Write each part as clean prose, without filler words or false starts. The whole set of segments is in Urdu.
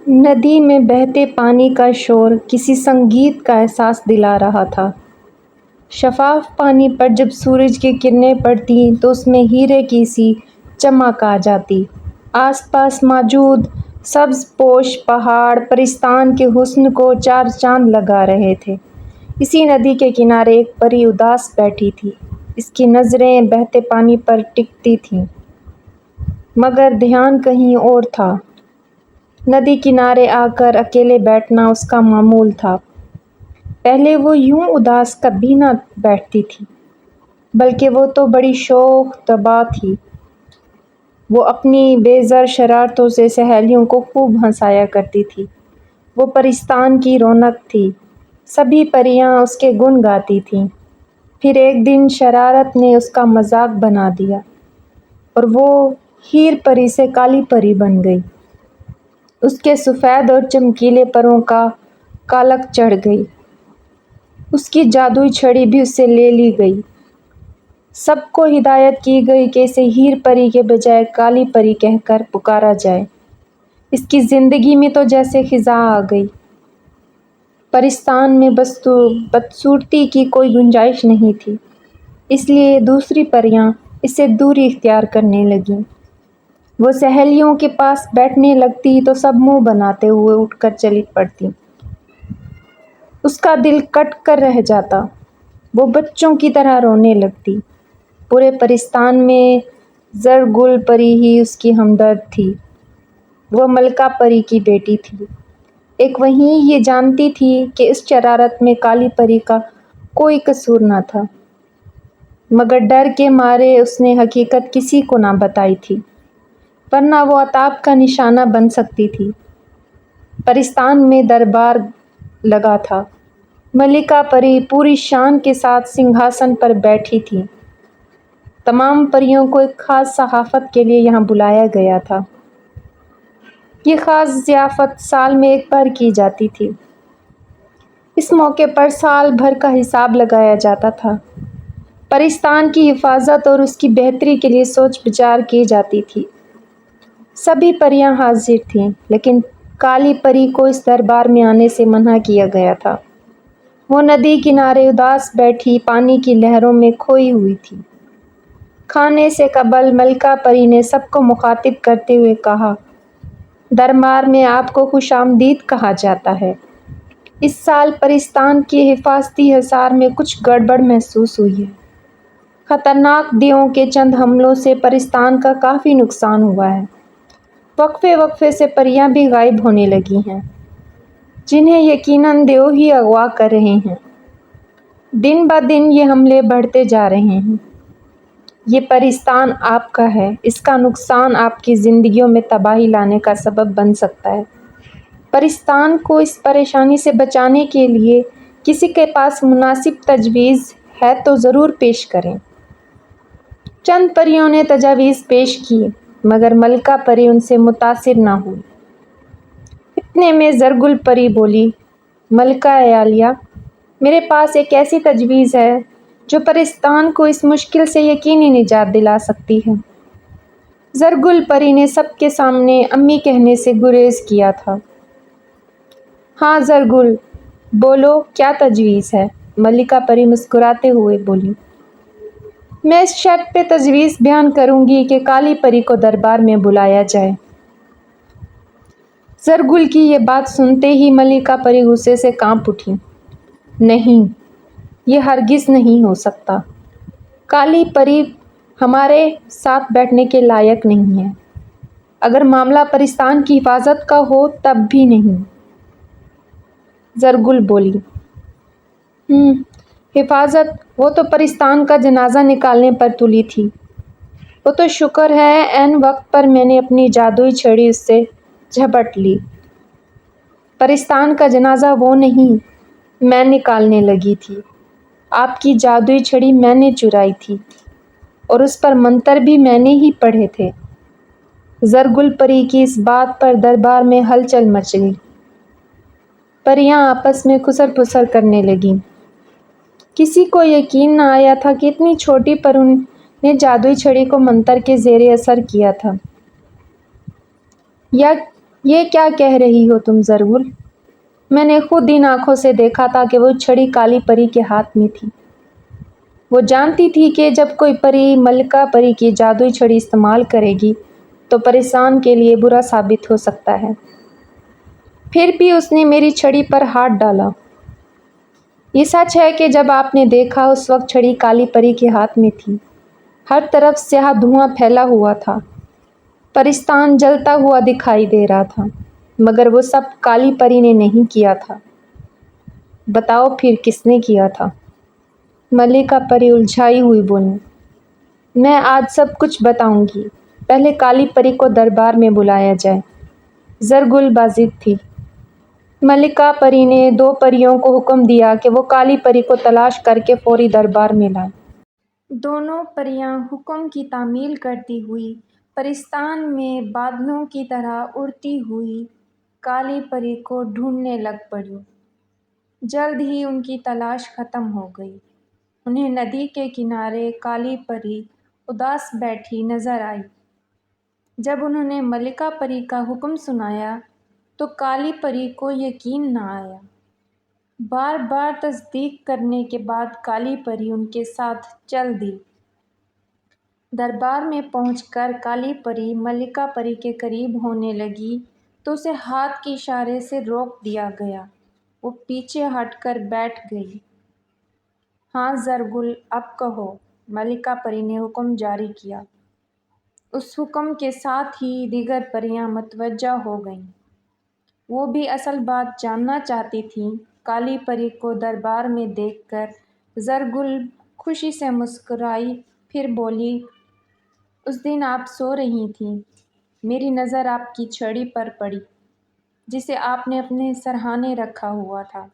ندی میں بہتے پانی کا شور کسی سنگیت کا احساس دلا رہا تھا۔ شفاف پانی پر جب سورج کی کرنیں پڑتیں تو اس میں ہیرے کی سی چمک آ جاتی۔ آس پاس موجود سبز پوش پہاڑ پرستان کے حسن کو چار چاند لگا رہے تھے۔ اسی ندی کے کنارے ایک پری اداس بیٹھی تھی۔ اس کی نظریں بہتے پانی پر ٹکتی تھیں، مگر دھیان کہیں اور تھا۔ ندی کنارے آ کر اکیلے بیٹھنا اس کا معمول تھا۔ پہلے وہ یوں اداس کبھی نہ بیٹھتی تھی، بلکہ وہ تو بڑی شوخ طبع تھی۔ وہ اپنی بے زر شرارتوں سے سہیلیوں کو خوب ہنسایا کرتی تھی۔ وہ پرستان کی رونق تھی۔ سبھی پریاں اس کے گن گاتی تھیں۔ پھر ایک دن شرارت نے اس کا مذاق بنا دیا اور وہ ہیر پری سے کالی پری بن گئی۔ اس کے سفید اور چمکیلے پروں کا کالک چڑھ گئی۔ اس کی جادوئی چھڑی بھی اس سے لے لی گئی۔ سب کو ہدایت کی گئی کہ اسے ہیر پری کے بجائے کالی پری کہہ کر پکارا جائے۔ اس کی زندگی میں تو جیسے خزاں آ گئی۔ پرستان میں بدصورتی کی کوئی گنجائش نہیں تھی، اس لیے دوسری پریاں اس سے دوری اختیار کرنے لگیں۔ وہ سہیلیوں کے پاس بیٹھنے لگتی تو سب منہ بناتے ہوئے اٹھ کر چلی پڑتی۔ اس کا دل کٹ کر رہ جاتا۔ وہ بچوں کی طرح رونے لگتی۔ پورے پرستان میں زرگل پری ہی اس کی ہمدرد تھی۔ وہ ملکہ پری کی بیٹی تھی۔ ایک وہیں یہ جانتی تھی کہ اس شرارت میں کالی پری کا کوئی قصور نہ تھا، مگر ڈر کے مارے اس نے حقیقت کسی کو نہ بتائی تھی، ورنہ وہ عطاب کا نشانہ بن سکتی تھی۔ پرستان میں دربار لگا تھا۔ ملکہ پری پوری شان کے ساتھ سنگھاسن پر بیٹھی تھی۔ تمام پریوں کو ایک خاص ضیافت کے لیے یہاں بلایا گیا تھا۔ یہ خاص ضیافت سال میں ایک بار کی جاتی تھی۔ اس موقع پر سال بھر کا حساب لگایا جاتا تھا۔ پرستان کی حفاظت اور اس کی بہتری کے لیے سوچ بچار کی جاتی تھی۔ سبھی پریاں حاضر تھیں، لیکن کالی پری کو اس دربار میں آنے سے منع کیا گیا تھا۔ وہ ندی کنارے اداس بیٹھی پانی کی لہروں میں کھوئی ہوئی تھی۔ کھانے سے قبل ملکہ پری نے سب کو مخاطب کرتے ہوئے کہا، دربار میں آپ کو خوش آمدید کہا جاتا ہے۔ اس سال پرستان کی حفاظتی حصار میں کچھ گڑبڑ محسوس ہوئی ہے۔ خطرناک دیووں کے چند حملوں سے پرستان کا کافی نقصان ہوا ہے۔ وقفے وقفے سے پریاں بھی غائب ہونے لگی ہیں، جنہیں یقیناً دیو ہی اغوا کر رہے ہیں۔ دن بدن یہ حملے بڑھتے جا رہے ہیں۔ یہ پرستان آپ کا ہے، اس کا نقصان آپ کی زندگیوں میں تباہی لانے کا سبب بن سکتا ہے۔ پرستان کو اس پریشانی سے بچانے کے لیے کسی کے پاس مناسب تجویز ہے تو ضرور پیش کریں۔ چند پریوں نے تجاویز پیش کی، مگر ملکہ پری ان سے متاثر نہ ہوئی۔ اتنے میں زرگل پری بولی، ملکہ اعلیٰ، میرے پاس ایک ایسی تجویز ہے جو پرستان کو اس مشکل سے یقینی نجات دلا سکتی ہے۔ زرگل پری نے سب کے سامنے امی کہنے سے گریز کیا تھا۔ ہاں زرگل، بولو کیا تجویز ہے؟ ملکہ پری مسکراتے ہوئے بولی، میں اس شرط پہ تجویز بیان کروں گی کہ کالی پری کو دربار میں بلایا جائے۔ زرگل کی یہ بات سنتے ہی ملکہ پری غصے سے کانپ اٹھی۔ نہیں، یہ ہرگز نہیں ہو سکتا۔ کالی پری ہمارے ساتھ بیٹھنے کے لائق نہیں ہے۔ اگر معاملہ پرستان کی حفاظت کا ہو تب بھی نہیں۔ زرگل بولی، حفاظت؟ وہ تو پرستان کا جنازہ نکالنے پر تلی تھی۔ وہ تو شکر ہے عین وقت پر میں نے اپنی جادوئی چھڑی اس سے جھپٹ لی۔ پرستان کا جنازہ وہ نہیں، میں نکالنے لگی تھی۔ آپ کی جادوئی چھڑی میں نے چرائی تھی اور اس پر منتر بھی میں نے ہی پڑھے تھے۔ زرگل پری کی اس بات پر دربار میں ہلچل مچ گئی۔ پریاں آپس میں خسر پسر کرنے لگیں۔ کسی کو یقین نہ آیا تھا کہ اتنی چھوٹی پروں نے جادوئی چھڑی کو منتر کے زیر اثر کیا تھا، یا یہ کیا کہہ رہی ہو تم زرگل؟ میں نے خود ان آنکھوں سے دیکھا تھا کہ وہ چھڑی کالی پری کے ہاتھ میں تھی۔ وہ جانتی تھی کہ جب کوئی پری ملکہ پری کی جادوئی چھڑی استعمال کرے گی تو پریشان کے لیے برا ثابت ہو سکتا ہے۔ پھر بھی اس نے میری چھڑی پر ہاتھ ڈالا۔ یہ سچ ہے کہ جب آپ نے دیکھا اس وقت چھڑی کالی پری کے ہاتھ میں تھی۔ ہر طرف سیاہ دھواں پھیلا ہوا تھا۔ پرستان جلتا ہوا دکھائی دے رہا تھا، مگر وہ سب کالی پری نے نہیں کیا تھا۔ بتاؤ پھر کس نے کیا تھا؟ ملکہ پری الجھائی ہوئی بولی۔ میں آج سب کچھ بتاؤں گی، پہلے کالی پری کو دربار میں بلایا جائے۔ زرگل بازد تھی۔ ملکہ پری نے دو پریوں کو حکم دیا کہ وہ کالی پری کو تلاش کر کے فوری دربار میں لائیں۔ دونوں پریاں حکم کی تعمیل کرتی ہوئی پرستان میں بادلوں کی طرح اڑتی ہوئی کالی پری کو ڈھونڈنے لگ پڑیں۔ جلد ہی ان کی تلاش ختم ہو گئی۔ انہیں ندی کے کنارے کالی پری اداس بیٹھی نظر آئی۔ جب انہوں نے ملکہ پری کا حکم سنایا تو کالی پری کو یقین نہ آیا۔ بار بار تصدیق کرنے کے بعد کالی پری ان کے ساتھ چل دی۔ دربار میں پہنچ کر کالی پری ملکہ پری کے قریب ہونے لگی تو اسے ہاتھ کے اشارے سے روک دیا گیا۔ وہ پیچھے ہٹ کر بیٹھ گئی۔ ہاں زرگل، اب کہو، ملکہ پری نے حکم جاری کیا۔ اس حکم کے ساتھ ہی دیگر پریاں متوجہ ہو گئیں۔ وہ بھی اصل بات جاننا چاہتی تھیں۔ کالی پری کو دربار میں دیکھ کر زرگل خوشی سے مسکرائی، پھر بولی، اس دن آپ سو رہی تھیں، میری نظر آپ کی چھڑی پر پڑی جسے آپ نے اپنے سرہانے رکھا ہوا تھا۔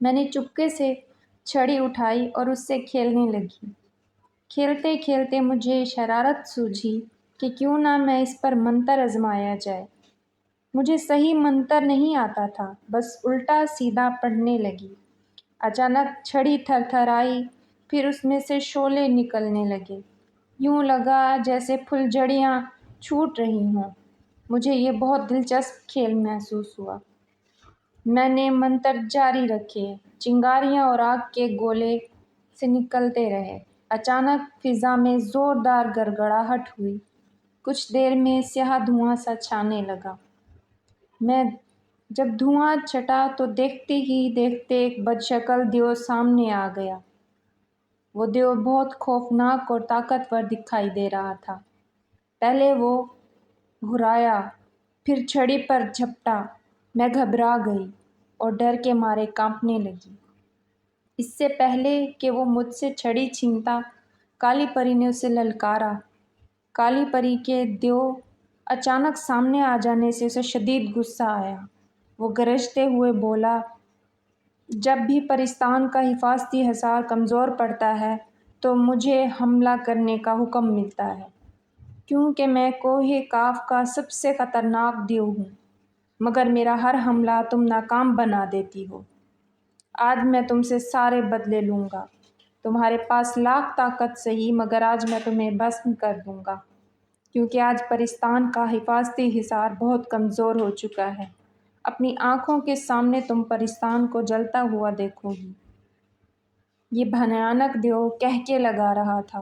میں نے چپکے سے چھڑی اٹھائی اور اس سے کھیلنے لگی۔ کھیلتے کھیلتے مجھے شرارت سوجھی کہ کیوں نہ میں اس پر منتر آزمایا جائے۔ مجھے صحیح منتر نہیں آتا تھا، بس الٹا سیدھا پڑھنے لگی۔ اچانک چھڑی تھر تھر آئی، پھر اس میں سے شعلے نکلنے لگے۔ یوں لگا جیسے پھلجھڑیاں چھوٹ رہی ہوں۔ مجھے یہ بہت دلچسپ کھیل محسوس ہوا۔ میں نے منتر جاری رکھے، چنگاریاں اور آگ کے گولے سے نکلتے رہے۔ اچانک فضا میں زوردار گڑگڑاہٹ ہوئی۔ کچھ دیر میں سیاہ دھواں سا چھانے لگا۔ میں جب دھواں چھٹا تو دیکھتے ہی دیکھتے ایک بدشکل دیو سامنے آ گیا۔ وہ دیو بہت خوفناک اور طاقتور دکھائی دے رہا تھا۔ پہلے وہ گھرایا، پھر چھڑی پر جھپٹا۔ میں گھبرا گئی اور ڈر کے مارے کانپنے لگی۔ اس سے پہلے کہ وہ مجھ سے چھڑی چھینتا، کالی پری نے اسے للکارا۔ کالی پری کے دیو اچانک سامنے آ جانے سے اسے شدید غصہ آیا۔ وہ گرجتے ہوئے بولا، جب بھی پرستان کا حفاظتی حصار کمزور پڑتا ہے تو مجھے حملہ کرنے کا حکم ملتا ہے، کیونکہ میں کوہ کاف کا سب سے خطرناک دیو ہوں، مگر میرا ہر حملہ تم ناکام بنا دیتی ہو۔ آج میں تم سے سارے بدلے لوں گا۔ تمہارے پاس لاکھ طاقت سہی، مگر آج میں تمہیں بھسم کر دوں گا، کیونکہ آج پرستان کا حفاظتی حصار بہت کمزور ہو چکا ہے۔ اپنی آنکھوں کے سامنے تم پرستان کو جلتا ہوا دیکھو گی۔ یہ بھیانک دیو کہکے لگا رہا تھا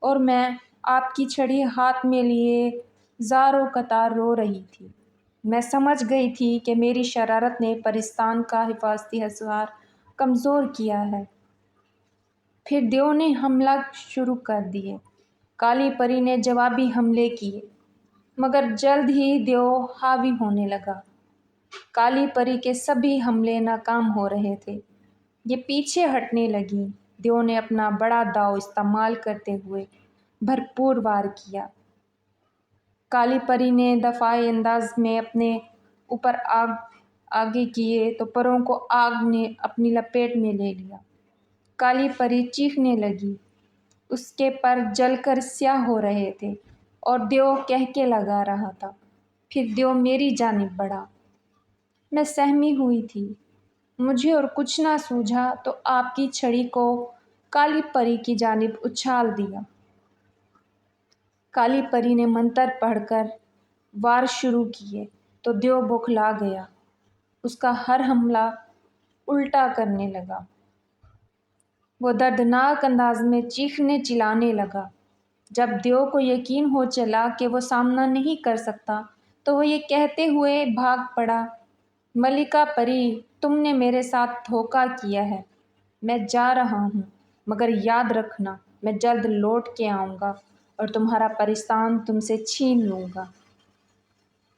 اور میں آپ کی چھڑی ہاتھ میں لیے زاروں قطار رو رہی تھی۔ میں سمجھ گئی تھی کہ میری شرارت نے پرستان کا حفاظتی حصار کمزور کیا ہے۔ پھر دیو نے حملہ شروع کر دیے۔ کالی پری نے جوابی حملے کیے، مگر جلد ہی دیو حاوی ہونے لگا۔ کالی پری کے سبھی حملے ناکام ہو رہے تھے۔ یہ پیچھے ہٹنے لگیں۔ دیو نے اپنا بڑا داؤ استعمال کرتے ہوئے بھرپور وار کیا۔ کالی پری نے دفاعی انداز میں اپنے اوپر آگے کیے تو پروں کو آگ نے اپنی لپیٹ میں لے لیا۔ کالی پری چیخنے لگی۔ اس کے پر جل کر سیاہ ہو رہے تھے اور دیو کہکے لگا رہا تھا۔ پھر دیو میری جانب بڑھا۔ میں سہمی ہوئی تھی۔ مجھے اور کچھ نہ سوجھا تو آپ کی چھڑی کو کالی پری کی جانب اچھال دیا۔ کالی پری نے منتر پڑھ کر وار شروع کیے۔ تو دیو بوکھلا گیا، اس کا ہر حملہ الٹا کرنے لگا۔ وہ دردناک انداز میں چیخنے چلانے لگا۔ جب دیو کو یقین ہو چلا کہ وہ سامنا نہیں کر سکتا تو وہ یہ کہتے ہوئے بھاگ پڑا، ملکہ پری، تم نے میرے ساتھ دھوکہ کیا ہے، میں جا رہا ہوں، مگر یاد رکھنا میں جلد لوٹ کے آؤں گا اور تمہارا پرستان تم سے چھین لوں گا۔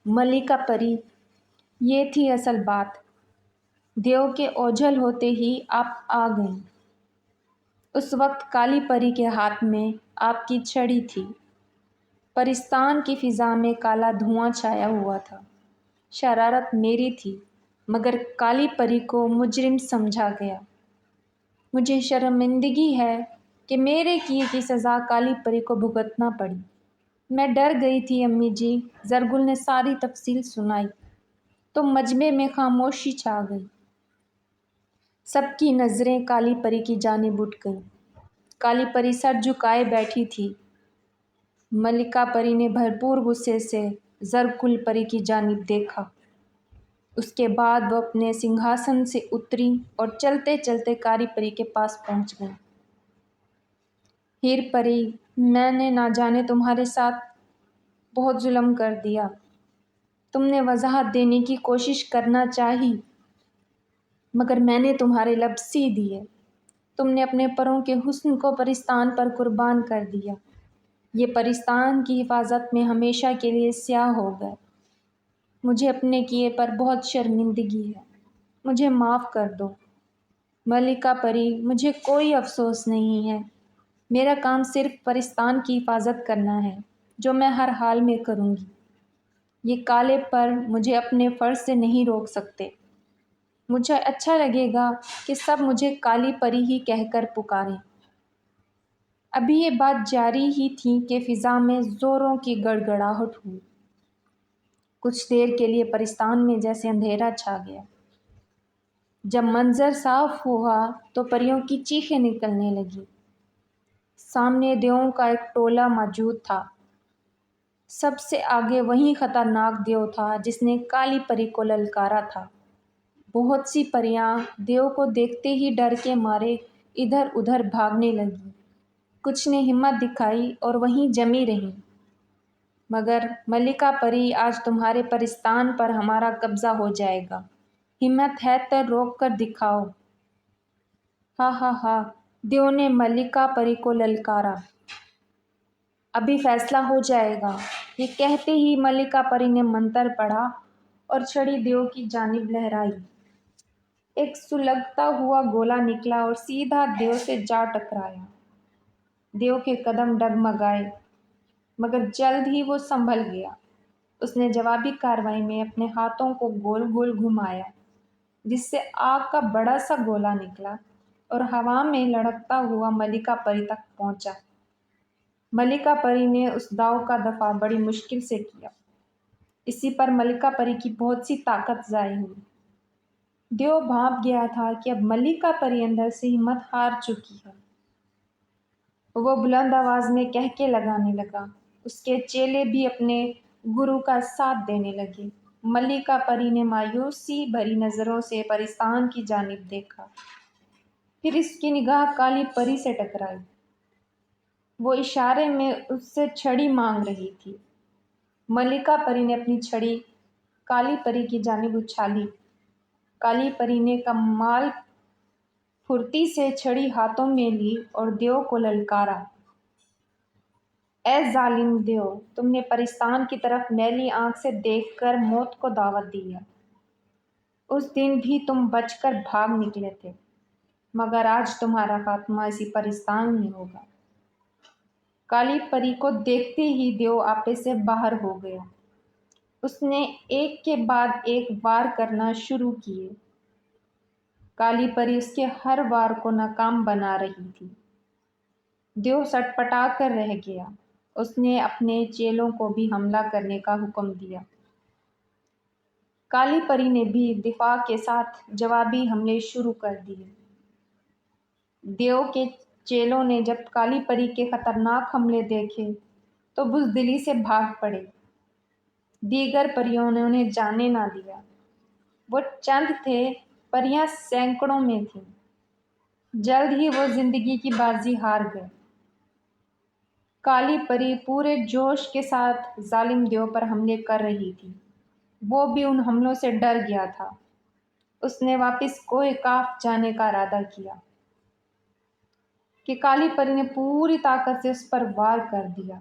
ملکہ پری، یہ تھی اصل بات۔ دیو کے اوجھل ہوتے ہی آپ آ گئیں۔ اس وقت کالی پری کے ہاتھ میں آپ کی چھڑی تھی۔ پرستان کی فضا میں کالا دھواں چھایا ہوا تھا۔ شرارت میری تھی، مگر کالی پری کو مجرم سمجھا گیا۔ مجھے شرمندگی ہے کہ میرے کیے کی سزا کالی پری کو بھگتنا پڑی۔ میں ڈر گئی تھی امی جی، زرگل نے ساری تفصیل سنائی تو مجمع میں خاموشی چھا گئی۔ سب کی نظریں کالی پری کی جانب اٹھ گئیں۔ کالی پری سر جھکائے بیٹھی تھی۔ ملکہ پری نے بھرپور غصے سے زرکل پری کی جانب دیکھا۔ اس کے بعد وہ اپنے سنگھاسن سے اتری اور چلتے چلتے کالی پری کے پاس پہنچ گئی۔ ہیر پری، میں نے نہ جانے تمہارے ساتھ بہت ظلم کر دیا۔ تم نے وضاحت دینے کی کوشش کرنا چاہی، مگر میں نے تمہارے لب سی دیے۔ تم نے اپنے پروں کے حسن کو پرستان پر قربان کر دیا۔ یہ پرستان کی حفاظت میں ہمیشہ کے لیے سیاہ ہو گئے۔ مجھے اپنے کیے پر بہت شرمندگی ہے، مجھے معاف کر دو۔ ملکہ پری، مجھے کوئی افسوس نہیں ہے، میرا کام صرف پرستان کی حفاظت کرنا ہے، جو میں ہر حال میں کروں گی۔ یہ کالے پر مجھے اپنے فرض سے نہیں روک سکتے۔ مجھے اچھا لگے گا کہ سب مجھے کالی پری ہی کہہ کر پکاریں۔ ابھی یہ بات جاری ہی تھی کہ فضا میں زوروں کی گڑگڑاہٹ ہوئی۔ کچھ دیر کے لیے پرستان میں جیسے اندھیرا چھا گیا۔ جب منظر صاف ہوا تو پریوں کی چیخیں نکلنے لگیں۔ سامنے دیوؤں کا ایک ٹولہ موجود تھا۔ سب سے آگے وہی خطرناک دیو تھا جس نے کالی پری کو للکارا تھا۔ بہت سی پریاں دیو کو دیکھتے ہی ڈر کے مارے ادھر ادھر بھاگنے لگیں۔ کچھ نے ہمت دکھائی اور وہیں جمی رہیں۔ مگر ملکہ پری، آج تمہارے پرستان پر ہمارا قبضہ ہو جائے گا۔ ہمت ہے تو روک کر دکھاؤ۔ ہا ہا ہا، دیو نے ملکہ پری کو للکارا۔ ابھی فیصلہ ہو جائے گا۔ یہ کہتے ہی ملکہ پری نے منتر پڑھا اور چھڑی دیو کی جانب لہرائی۔ ایک سلگتا ہوا گولا نکلا اور سیدھا دیو سے جا ٹکرایا۔ دیو کے قدم ڈگمگائے، مگر جلد ہی وہ سنبھل گیا۔ اس نے جوابی کارروائی میں اپنے ہاتھوں کو گول گول گھمایا، جس سے آگ کا بڑا سا گولا نکلا اور ہوا میں لڑھکتا ہوا ملکہ پری تک پہنچا۔ ملکہ پری نے اس داؤ کا دفاع بڑی مشکل سے کیا۔ اسی پر ملکہ پری کی بہت سی طاقت ضائع ہوئی۔ دیو بھانپ گیا تھا کہ اب ملکہ پری اندر سے ہمت ہار چکی ہے۔ وہ بلند آواز میں قہقہے لگانے لگا۔ اس کے چیلے بھی اپنے گرو کا ساتھ دینے لگے۔ ملکہ پری نے مایوسی بھری نظروں سے پرستان کی جانب دیکھا، پھر اس کی نگاہ کالی پری سے ٹکرائی۔ وہ اشارے میں اس سے چھڑی مانگ رہی تھی۔ ملکہ پری نے اپنی چھڑی کالی پری کی جانب اچھالی۔ کالی پری نے کمال پھرتی سے چھڑی ہاتھوں میں لی اور دیو کو للکارا۔ اے ظالم دیو، تم نے پرستان کی طرف میلی آنکھ سے دیکھ کر موت کو دعوت دی ہے۔ اس دن بھی تم بچ کر بھاگ نکلے تھے، مگر آج تمہارا خاتمہ اسی پرستان میں ہوگا۔ کالی پری کو دیکھتے ہی دیو آپے سے باہر ہو گیا۔ اس نے ایک کے بعد ایک وار کرنا شروع کیے۔ کالی پری اس کے ہر وار کو ناکام بنا رہی تھی۔ دیو سٹ پٹا کر رہ گیا۔ اس نے اپنے چیلوں کو بھی حملہ کرنے کا حکم دیا۔ کالی پری نے بھی دفاع کے ساتھ جوابی حملے شروع کر دیے۔ دیو کے چیلوں نے جب کالی پری کے خطرناک حملے دیکھے تو بزدلی سے بھاگ پڑے۔ دیگر پریوں نے انہیں جانے نہ دیا۔ وہ چند تھے، پریاں سینکڑوں میں تھیں۔ جلد ہی وہ زندگی کی بازی ہار گئے۔ کالی پری پورے جوش کے ساتھ ظالم دیو پر حملے کر رہی تھی۔ وہ بھی ان حملوں سے ڈر گیا تھا۔ اس نے واپس کوہ کاف جانے کا ارادہ کیا کہ کالی پری نے پوری طاقت سے اس پر وار کر دیا۔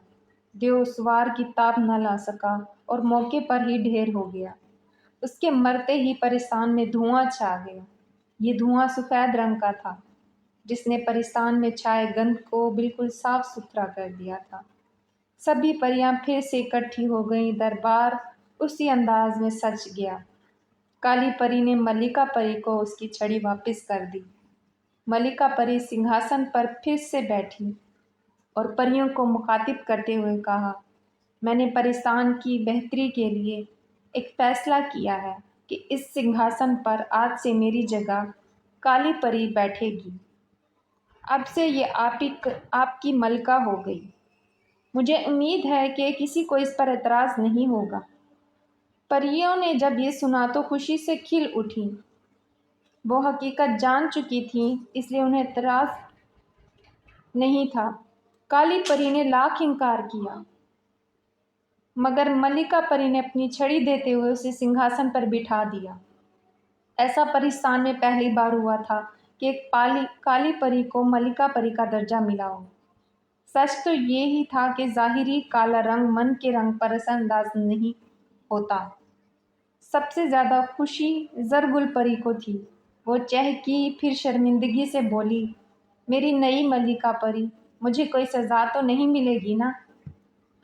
دیو سوار کی تاب نہ لا سکا اور موقع پر ہی ڈھیر ہو گیا۔ اس کے مرتے ہی پریستان میں دھواں چھا گیا۔ یہ دھواں سفید رنگ کا تھا، جس نے پریستان میں چھائے گند کو بالکل صاف ستھرا کر دیا تھا۔ سبھی پریاں پھر سے اکٹھی ہو گئیں۔ دربار اسی انداز میں سج گیا۔ کالی پری نے ملکہ پری کو اس کی چھڑی واپس کر دی۔ ملکہ پری سنگھاسن پر پھر سے بیٹھی اور پریوں کو مخاطب کرتے ہوئے کہا، میں نے پریستان کی بہتری کے لیے ایک فیصلہ کیا ہے کہ اس سنگھاسن پر آج سے میری جگہ کالی پری بیٹھے گی۔ اب سے یہ آپ کی ملکہ ہو گئی۔ مجھے امید ہے کہ کسی کو اس پر اعتراض نہیں ہوگا۔ پریوں نے جب یہ سنا تو خوشی سے کھل اٹھیں۔ وہ حقیقت جان چکی تھیں، اس لیے انہیں اعتراض نہیں تھا۔ کالی پری نے لاکھ انکار کیا، مگر ملکہ پری نے اپنی چھڑی دیتے ہوئے اسے سنگھاسن پر بٹھا دیا۔ ایسا پریستان میں پہلی بار ہوا تھا کہ ایک کالی پری کو ملکہ پری کا درجہ ملا ہو۔ سچ تو یہ ہی تھا کہ ظاہری کالا رنگ من کے رنگ پر اثر انداز نہیں ہوتا۔ سب سے زیادہ خوشی زرگل پری کو تھی۔ وہ چہکی، پھر شرمندگی سے بولی، میری نئی ملکہ پری، مجھے کوئی سزا تو نہیں ملے گی نا؟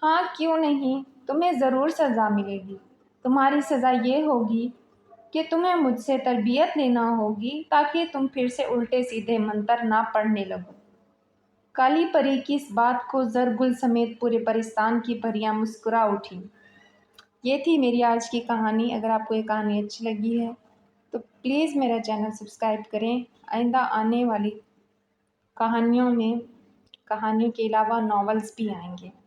ہاں، کیوں نہیں، تمہیں ضرور سزا ملے گی۔ تمہاری سزا یہ ہوگی کہ تمہیں مجھ سے تربیت لینا ہوگی تاکہ تم پھر سے الٹے سیدھے منتر نہ پڑھنے لگو۔ کالی پری کی اس بات کو زرگل سمیت پورے پریستان کی پریاں مسکرا اٹھیں۔ یہ تھی میری آج کی کہانی۔ اگر آپ کو یہ کہانی اچھی لگی ہے تو پلیز میرا چینل سبسکرائب کریں۔ آئندہ آنے والی کہانیوں کے علاوہ ناولز بھی آئیں گے۔